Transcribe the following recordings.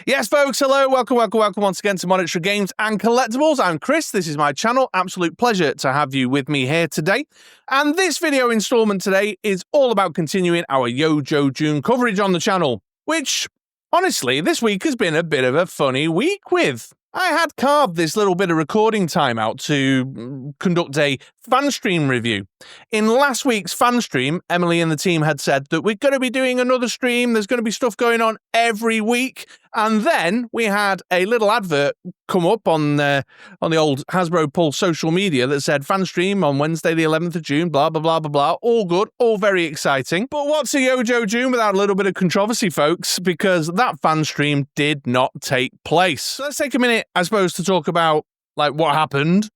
Yes, folks, hello, welcome once again to MoDXtra Games and Collectibles. I'm Chris, this is my channel. Absolute pleasure to have you with me here today. And this video installment today is all about continuing our Yo-Jo June coverage on the channel, which, honestly, this week has been a bit of a funny week with. I had carved this little bit of recording time out to conduct a fan stream review. In last week's fan stream, Emily and the team had said that we're going to be doing another stream, there's going to be stuff going on every week, and then we had a little advert come up on the old Hasbro Pulse social media that said fan stream on Wednesday the 11th of June, blah, blah, blah, blah, blah. All good, all very exciting. But what's a Yo-Jo June without a little bit of controversy, folks? Because that fan stream did not take place. So let's take a minute, I suppose, to talk about like what happened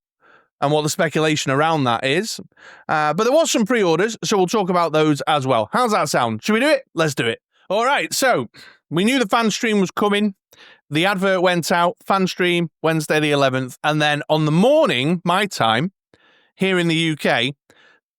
and what the speculation around that is. But there was some pre-orders, so we'll talk about those as well. How's that sound? Should we do it? Let's do it. All right, so we knew the fan stream was coming. The advert went out, fan stream, Wednesday the 11th. And then on the morning, my time, here in the UK,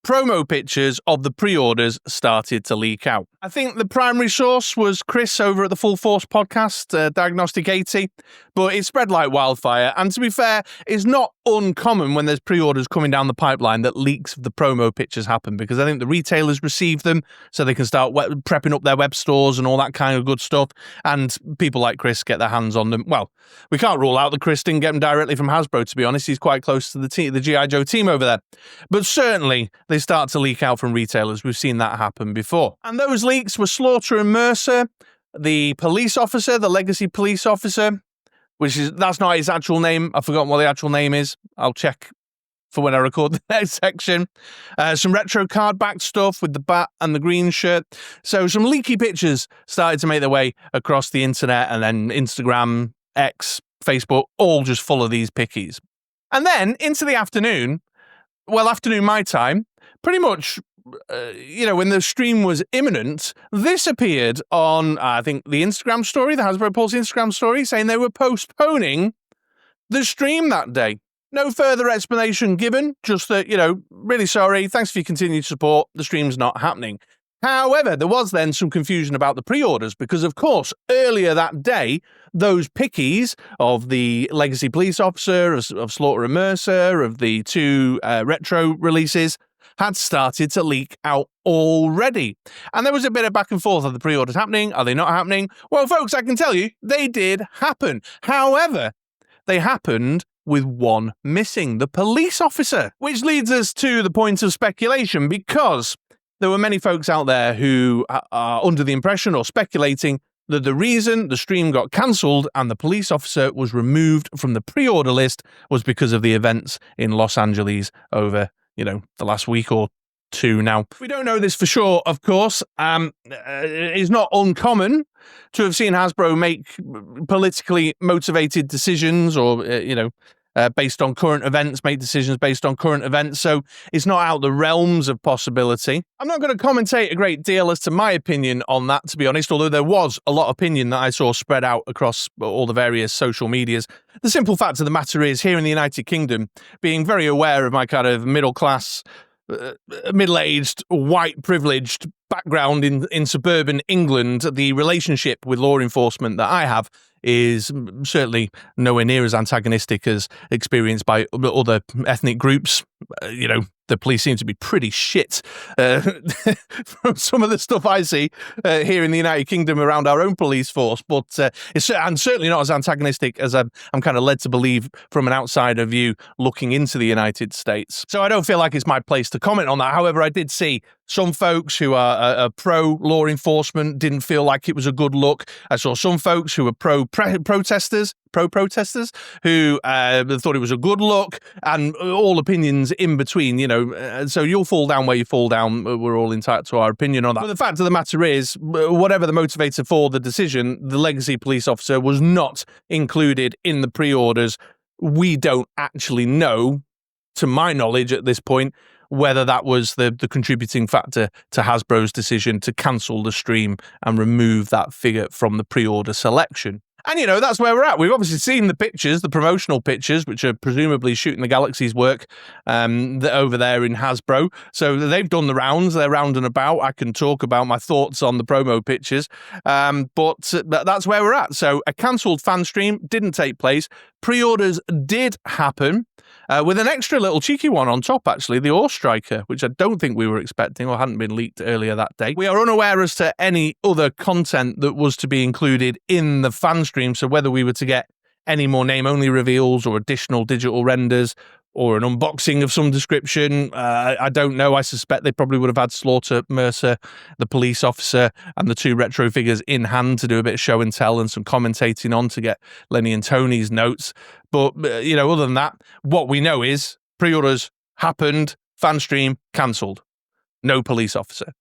promo pictures of the pre-orders started to leak out. I think the primary source was Chris over at the Full Force podcast, Diagnostic 80, but it spread like wildfire. And to be fair, it's not uncommon when there's pre-orders coming down the pipeline that leaks of the promo pictures happen, because I think the retailers receive them so they can start prepping up their web stores and all that kind of good stuff. And people like Chris get their hands on them. Well, we can't rule out that Chris didn't get them directly from Hasbro, to be honest. He's quite close to the G.I. Joe team over there. But certainly, they start to leak out from retailers. We've seen that happen before. And those leaks were Slaughter and Mercer, the police officer, the legacy police officer, that's not his actual name. I've forgotten what the actual name is. I'll check for when I record the next section. Some retro card-backed stuff with the bat and the green shirt. So some leaky pictures started to make their way across the internet, and then Instagram, X, Facebook, all just full of these pickies. And then into the afternoon, well, afternoon my time, pretty much, when the stream was imminent, this appeared on, I think, the Instagram story, the Hasbro Pulse Instagram story, saying they were postponing the stream that day. No further explanation given, just that, really sorry, thanks for your continued support, the stream's not happening. However, there was then some confusion about the pre-orders because, of course, earlier that day, those pickies of the Legacy Police Officer, of Slaughter and Mercer, of the two retro releases, had started to leak out already. And there was a bit of back and forth. Are the pre-orders happening? Are they not happening? Well, folks, I can tell you, they did happen. However, they happened with one missing, the police officer, which leads us to the point of speculation, because there were many folks out there who are under the impression or speculating that the reason the stream got cancelled and the police officer was removed from the pre-order list was because of the events in Los Angeles over, the last week or two now. We don't know this for sure, of course. It's not uncommon to have seen Hasbro make politically motivated decisions or, based on current events, make decisions based on current events. So it's not out the realms of possibility. I'm not going to commentate a great deal as to my opinion on that, to be honest, although there was a lot of opinion that I saw spread out across all the various social medias. The simple fact of the matter is, here in the United Kingdom, being very aware of my kind of middle-class, middle-aged, white privileged background in suburban England, the relationship with law enforcement that I have is certainly nowhere near as antagonistic as experienced by other ethnic groups. The police seem to be pretty shit from some of the stuff I see here in the United Kingdom around our own police force, but it's certainly not as antagonistic as I'm kind of led to believe from an outsider view looking into the United States. So I don't feel like it's my place to comment on that. However, I did see some folks who are pro-law enforcement didn't feel like it was a good look. I saw some folks who were pro-protesters who thought it was a good look, and all opinions in between, so you'll fall down where you fall down. We're all entitled to our opinion on that. But the fact of the matter is, whatever the motivator for the decision, the Legacy Police Officer was not included in the pre-orders. We don't actually know, to my knowledge at this point, whether that was the contributing factor to Hasbro's decision to cancel the stream and remove that figure from the pre-order selection. And, you know, that's where we're at. We've obviously seen the pictures, the promotional pictures, which are presumably shooting the Galaxy's work over there in Hasbro. So they've done the rounds. They're round and about. I can talk about my thoughts on the promo pictures. But that's where we're at. So a cancelled fan stream didn't take place. Pre-orders did happen. With an extra little cheeky one on top, actually, the Ore Striker, which I don't think we were expecting or hadn't been leaked earlier that day. We are unaware as to any other content that was to be included in the fan stream, so whether we were to get any more name-only reveals or additional digital renders or an unboxing of some description, I don't know. I suspect they probably would have had Slaughter, Mercer, the police officer, and the 2 retro figures in hand to do a bit of show and tell and some commentating on to get Lenny and Tony's notes. But, you know, other than that, what we know is pre-orders happened, fan stream cancelled. No police officer.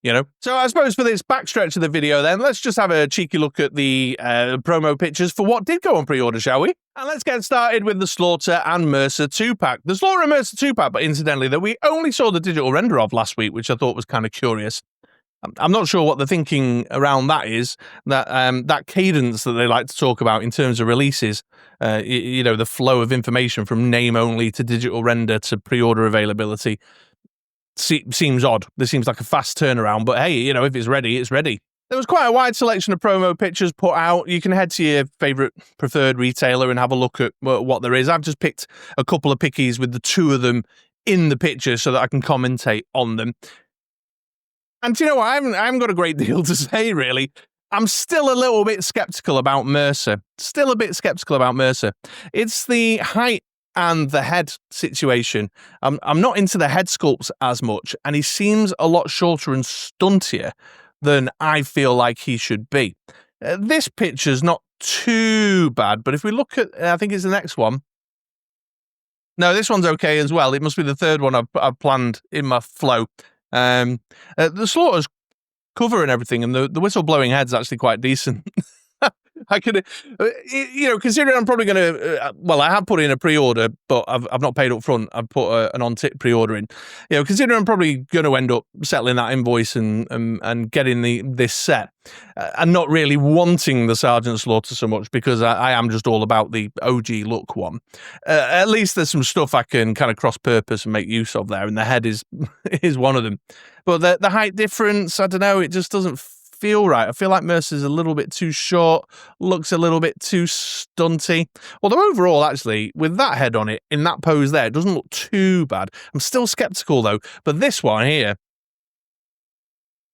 You know? So I suppose for this backstretch of the video then, let's just have a cheeky look at the promo pictures for what did go on pre-order, shall we? And let's get started with the Slaughter and Mercer 2-pack. The Slaughter and Mercer 2-pack, but incidentally, that we only saw the digital render of last week, which I thought was kind of curious. I'm not sure what the thinking around that is, that cadence that they like to talk about in terms of releases, you know, the flow of information from name-only to digital render to pre-order availability. Seems odd. This seems like a fast turnaround, but hey, you know, if it's ready, it's ready. There was quite a wide selection of promo pictures put out. You can head to your favourite preferred retailer and have a look at what there is. I've just picked a couple of pickies with the 2 of them in the picture so that I can commentate on them. And you know what? I haven't got a great deal to say, really. I'm still a little bit sceptical about Mercer. Still a bit sceptical about Mercer. It's the height and the head situation. I'm not into the head sculpts as much, and he seems a lot shorter and stuntier than I feel like he should be. This picture's not too bad, but if we look at, I think it's the next one. No, this one's okay as well. It must be the third one I've planned in my flow. The Slaughter's cover and everything, and the whistle blowing head's actually quite decent. I could, you know, considering I'm probably going to, well, I have put in a pre-order, but I've not paid up front. I've put an on-tip pre-order in. You know, considering I'm probably going to end up settling that invoice and getting this set, and not really wanting the Sergeant Slaughter so much because I am just all about the OG look one. At least there's some stuff I can kind of cross-purpose and make use of there, and the head is one of them. But the height difference, I don't know, it just doesn't feel right. I feel like Mercer's a little bit too short, looks a little bit too stunty. Although overall, actually, with that head on it, in that pose there, it doesn't look too bad. I'm still skeptical, though. But this one here,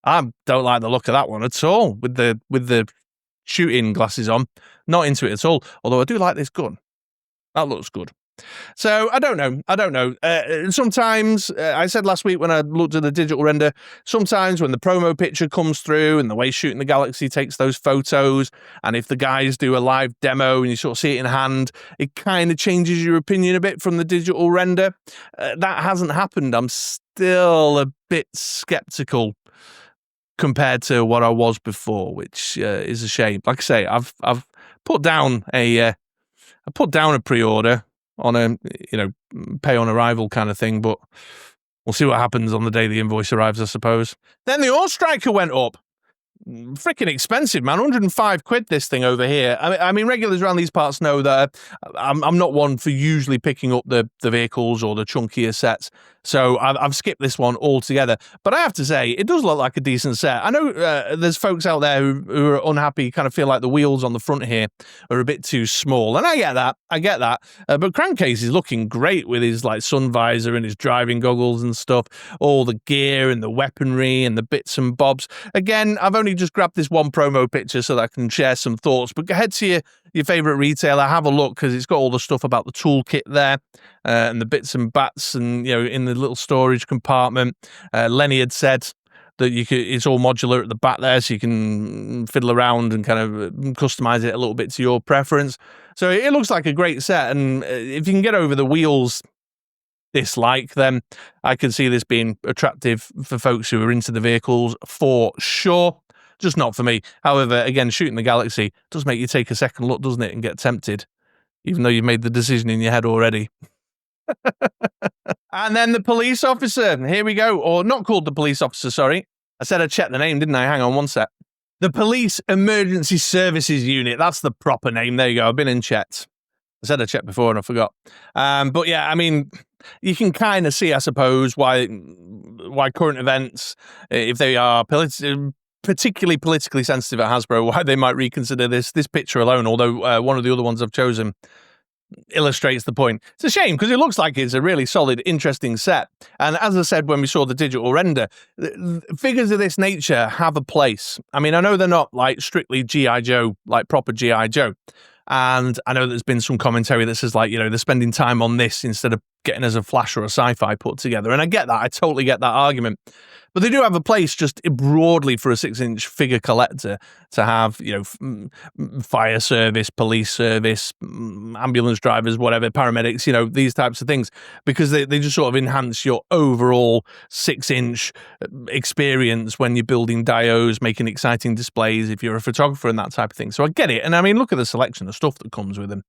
I don't like the look of that one at all, with the shooting glasses on. Not into it at all. Although I do like this gun. That looks good. So I don't know. Sometimes, I said last week when I looked at the digital render, sometimes when the promo picture comes through and the way Shooting the Galaxy takes those photos, and if the guys do a live demo and you sort of see it in hand, it kind of changes your opinion a bit from the digital render. That hasn't happened. I'm still a bit skeptical compared to what I was before, which is a shame. Like I say, I've put down a pre-order on a, you know, pay on arrival kind of thing, but we'll see what happens on the day the invoice arrives, I suppose. Then the Ore Striker went up. Freaking expensive, man. 105 quid this thing over here. I mean, regulars around these parts know that I'm not one for usually picking up the vehicles or the chunkier sets, so I've skipped this one altogether. But I have to say, it does look like a decent set. I know there's folks out there who are unhappy, kind of feel like the wheels on the front here are a bit too small, and I get that. But Crankcase is looking great with his like sun visor and his driving goggles and stuff, all the gear and the weaponry and the bits and bobs. Again, I've only just grabbed this one promo picture so that I can share some thoughts, but head to your favourite retailer, have a look, because it's got all the stuff about the toolkit there, and the bits and bats, and, you know, in the little storage compartment. Lenny had said that it's all modular at the back there, so you can fiddle around and kind of customize it a little bit to your preference. So it looks like a great set, and if you can get over the wheels dislike, then I can see this being attractive for folks who are into the vehicles for sure. Just not for me. However, again, Shooting the Galaxy does make you take a second look, doesn't it, and get tempted, even though you've made the decision in your head already. And then the police officer. Here we go. Or not called the police officer, sorry. I said I checked the name, didn't I? Hang on one sec. The Police Emergency Services Unit. That's the proper name. There you go. I've been in checked. I said I checked before and I forgot. But yeah, I mean, you can kind of see, I suppose, why current events, if they are particularly politically sensitive at Hasbro, why they might reconsider this picture alone, although one of the other ones I've chosen illustrates the point. It's a shame because it looks like it's a really solid, interesting set. And as I said when we saw the digital render, figures of this nature have a place. I mean, I know they're not like strictly G.I. Joe, like proper G.I. Joe. And I know there's been some commentary that says, like, you know, they're spending time on this instead of getting as a Flash or a Sci-Fi put together. And I get that. I totally get that argument. But they do have a place just broadly for a 6-inch figure collector to have, you know, fire service, police service, ambulance drivers, whatever, paramedics, you know, these types of things, because they just sort of enhance your overall 6-inch experience when you're building dios, making exciting displays, if you're a photographer and that type of thing. So I get it. And I mean, look at the selection of stuff that comes with them.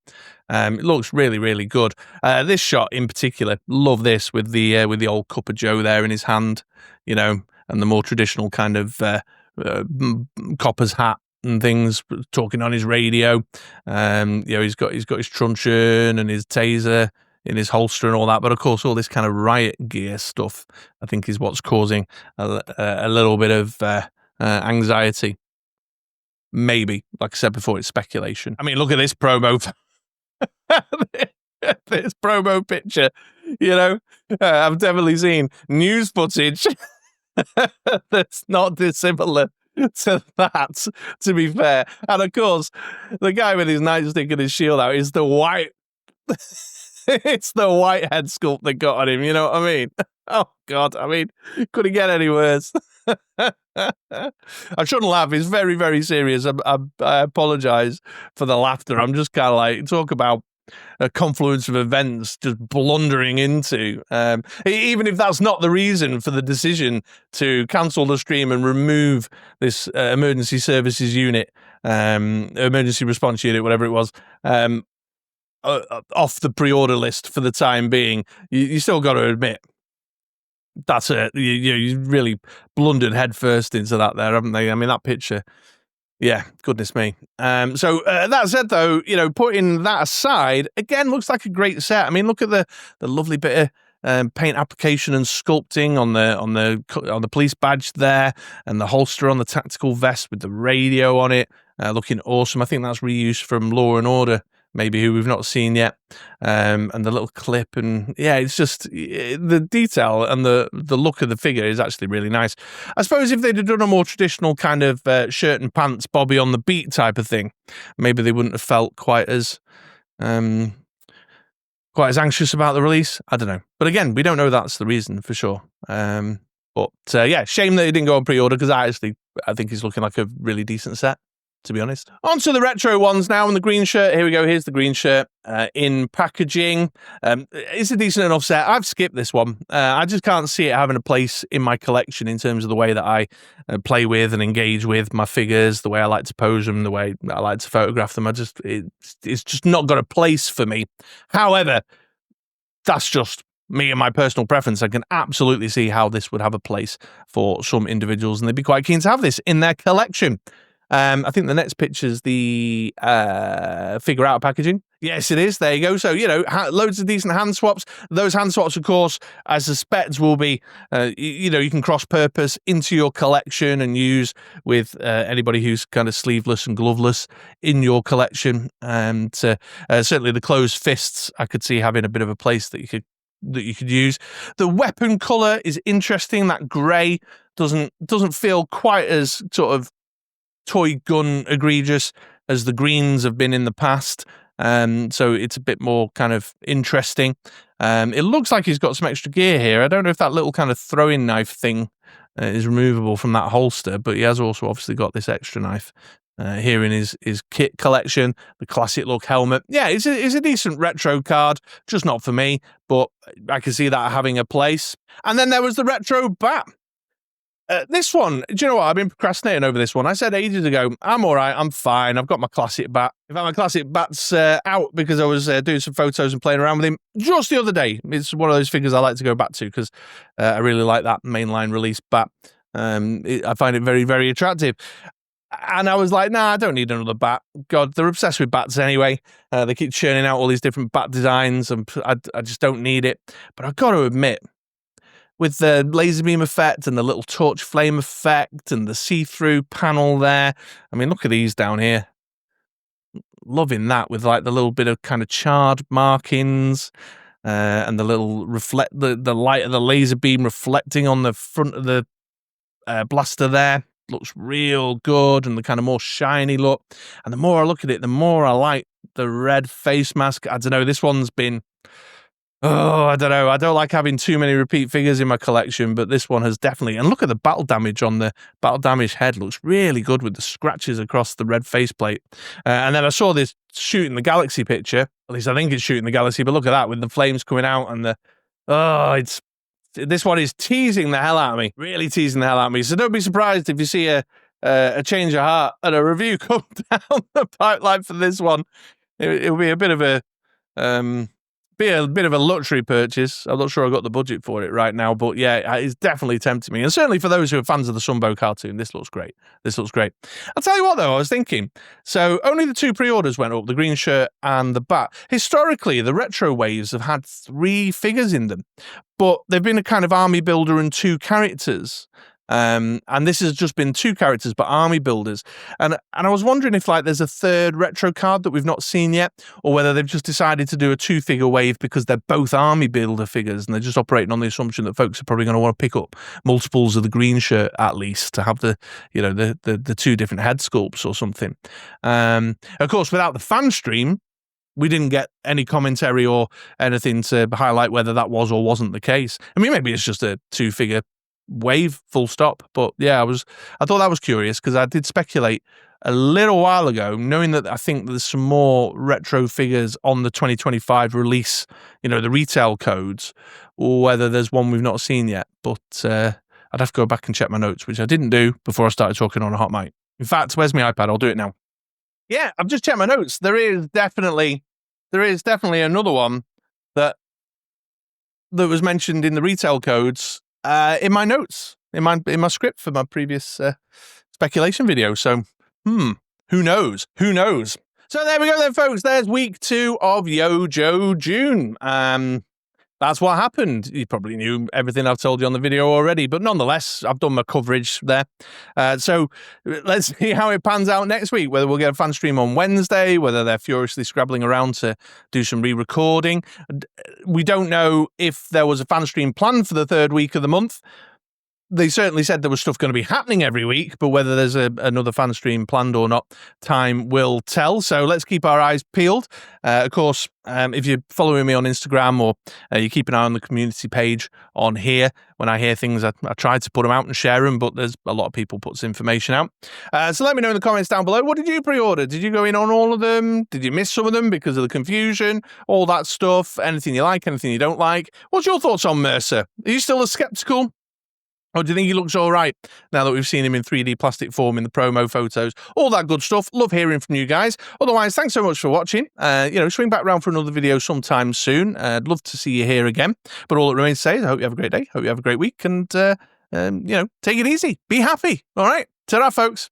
It looks really, really good. This shot in particular, love this with the old cup of Joe there in his hand, you know, and the more traditional kind of copper's hat and things, talking on his radio. You know, he's got his truncheon and his taser in his holster and all that. But of course, all this kind of riot gear stuff, I think, is what's causing a little bit of anxiety. Maybe, like I said before, it's speculation. I mean, look at this promo. This promo picture, you know, I've definitely seen news footage that's not dissimilar to that, to be fair. And of course, the guy with his nightstick and his shield out is the white. It's the white head sculpt they got on him, you know what I mean? Oh, God, I mean, couldn't get any worse. I shouldn't laugh. It's very, very serious. I apologise for the laughter. I'm just kind of like, talk about a confluence of events just blundering into. Even if that's not the reason for the decision to cancel the stream and remove this emergency services unit, emergency response unit, whatever it was, off the pre-order list for the time being, you still got to admit that's it. You really blundered headfirst into that there, haven't they? I mean, that picture. Yeah, goodness me. So that said, though, you know, putting that aside, again, looks like a great set. I mean, look at the lovely bit of paint application and sculpting on the police badge there, and the holster on the tactical vest with the radio on it, looking awesome. I think that's reused from Law and Order, maybe, who we've not seen yet, and the little clip, and yeah, it's just the detail and the look of the figure is actually really nice. I suppose if they'd have done a more traditional kind of shirt and pants, Bobby on the beat type of thing, maybe they wouldn't have felt quite as anxious about the release. I don't know, but again, we don't know that's the reason for sure. But yeah, shame that it didn't go on pre-order, because I think it's looking like a really decent set, to be honest. On to the retro ones now, and the green shirt. Here we go. Here's the green shirt in packaging. It's a decent enough set. I've skipped this one. I just can't see it having a place in my collection in terms of the way that I play with and engage with my figures, the way I like to pose them, the way I like to photograph them. It's just not got a place for me. However, that's just me and my personal preference. I can absolutely see how this would have a place for some individuals, and they'd be quite keen to have this in their collection. I think the next picture's the figure out packaging. Yes, it is. There you go. So, you know, loads of decent hand swaps. Those hand swaps, of course, I suspect will be, you know, you can cross-purpose into your collection and use with anybody who's kind of sleeveless and gloveless in your collection. And certainly the closed fists, I could see having a bit of a place that you could use. The weapon colour is interesting. That grey doesn't feel quite as sort of toy gun egregious as the greens have been in the past. So it's a bit more kind of interesting. It looks like he's got some extra gear here. I don't know if that little kind of throwing knife thing is removable from that holster, but he has also obviously got this extra knife here in his kit collection. The classic look helmet. Yeah, it's a decent retro card, just not for me, but I can see that having a place. And then there was the retro bat. This one, do you know what? I've been procrastinating over this one. I said ages ago, I'm all right, I'm fine. I've got my classic bat. In fact, my classic bat's out because I was doing some photos and playing around with him just the other day. It's one of those figures I like to go back to because I really like that mainline release bat. I find it very, very attractive. And I was like, nah, I don't need another bat. God, they're obsessed with bats anyway. They keep churning out all these different bat designs, and I just don't need it. But I've got to admit, with the laser beam effect and the little torch flame effect and the see-through panel there, I mean, look at these down here. Loving that, with like the little bit of kind of charred markings and the little the light of the laser beam reflecting on the front of the blaster there. Looks real good, and the kind of more shiny look. And the more I look at it, the more I like the red face mask. I don't know, this one's been... Oh, I don't know. I don't like having too many repeat figures in my collection, but this one has definitely... And look at the battle damage on the battle damage head. Looks really good with the scratches across the red faceplate. And then I saw this shooting the galaxy picture. At least I think it's shooting the galaxy, but look at that with the flames coming out and the... Oh, this one is teasing the hell out of me. Really teasing the hell out of me. So don't be surprised if you see a change of heart and a review come down the pipeline for this one. It'll be a bit of a... luxury purchase. I'm not sure I've got the budget for it right now, but yeah, it's definitely tempting me. And certainly for those who are fans of the Sunbow cartoon, this looks great. This looks great. I'll tell you what, though, I was thinking. So only the 2 pre-orders went up, the green shirt and the bat. Historically, the retro waves have had 3 figures in them, but they've been a kind of army builder and 2 characters. And this has just been 2 characters, but army builders. And I was wondering if like there's a 3rd retro card that we've not seen yet, or whether they've just decided to do a 2-figure wave because they're both army builder figures, and they're just operating on the assumption that folks are probably going to want to pick up multiples of the green shirt at least to have the 2 different head sculpts or something. Of course, without the fan stream, we didn't get any commentary or anything to highlight whether that was or wasn't the case. I mean, maybe it's just a 2-figure wave, full stop. But yeah, I thought that was curious, because I did speculate a little while ago, knowing that I think there's some more retro figures on the 2025 release, the retail codes, or whether there's one we've not seen yet. But I'd have to go back and check my notes, which I didn't do before I started talking on a hot mic. In fact, where's my iPad? I'll do it now. Yeah, I've just checked my notes. There is definitely another one that was mentioned in the retail codes in my notes, in my script for my previous speculation video. So, who knows? Who knows? So there we go then, folks. There's week 2 of Yojo June. That's what happened. You probably knew everything I've told you on the video already, but nonetheless, I've done my coverage there. So let's see how it pans out next week, whether we'll get a fan stream on Wednesday, whether they're furiously scrabbling around to do some re-recording. We don't know if there was a fan stream planned for the 3rd week of the month. They certainly said there was stuff going to be happening every week, but whether there's another fan stream planned or not, time will tell. So let's keep our eyes peeled. Of course, if you're following me on Instagram, or you keep an eye on the community page on here, when I hear things, I try to put them out and share them, but there's a lot of people put this information out. So let me know in the comments down below. What did you pre-order? Did you go in on all of them? Did you miss some of them because of the confusion? All that stuff. Anything you like, anything you don't like. What's your thoughts on Mercer? Are you still as skeptical? Or do you think he looks all right now that we've seen him in 3D plastic form in the promo photos? All that good stuff. Love hearing from you guys. Otherwise, thanks so much for watching. Swing back around for another video sometime soon. I'd love to see you here again. But all that remains to say is I hope you have a great day. Hope you have a great week. And, take it easy. Be happy. All right. Ta-ra, folks.